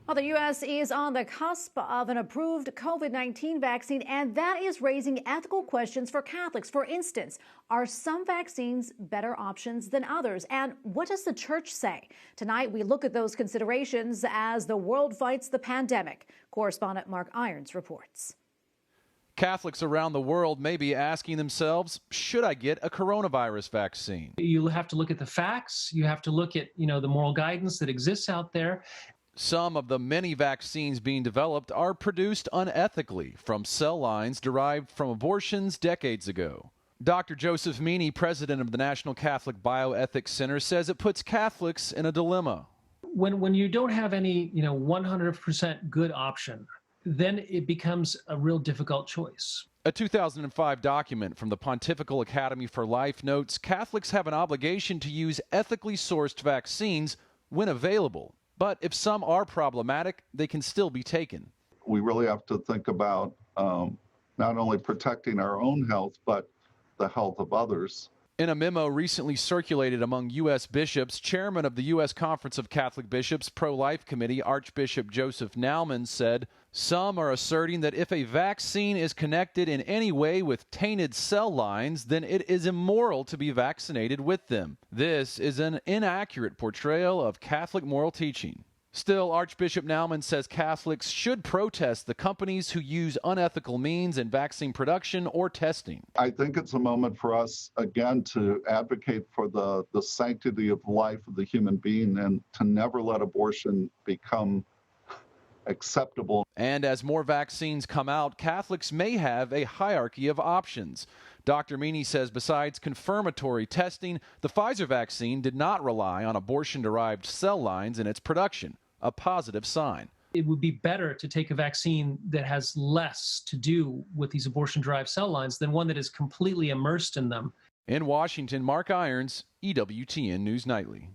Well, the U.S. is on the cusp of an approved COVID-19 vaccine, and that is raising ethical questions for Catholics. For instance, are some vaccines better options than others? And what does the church say? Tonight, we look at those considerations as the world fights the pandemic. Correspondent Mark Irons reports. Catholics around the world may be asking themselves, should I get a coronavirus vaccine? You have to look at the facts. You have to look at, the moral guidance that exists out there. Some of the many vaccines being developed are produced unethically from cell lines derived from abortions decades ago. Dr. Joseph Meany, president of the National Catholic Bioethics Center, says it puts Catholics in a dilemma. When you don't have any, 100% good option, then it becomes a real difficult choice. A 2005 document from the Pontifical Academy for Life notes Catholics have an obligation to use ethically sourced vaccines when available. But if some are problematic, they can still be taken. We really have to think about not only protecting our own health, but the health of others. In a memo recently circulated among U.S. bishops, Chairman of the U.S. Conference of Catholic Bishops Pro-Life Committee, Archbishop Joseph Meany, said, some are asserting that if a vaccine is connected in any way with tainted cell lines, then it is immoral to be vaccinated with them. This is an inaccurate portrayal of Catholic moral teaching. Still, Archbishop Meany says Catholics should protest the companies who use unethical means in vaccine production or testing. I think it's a moment for us, again, to advocate for the sanctity of life of the human being and to never let abortion become acceptable. And as more vaccines come out, Catholics may have a hierarchy of options. Dr. Meany says besides confirmatory testing, the Pfizer vaccine did not rely on abortion-derived cell lines in its production, a positive sign. It would be better to take a vaccine that has less to do with these abortion-derived cell lines than one that is completely immersed in them. In Washington, Mark Irons, EWTN News Nightly.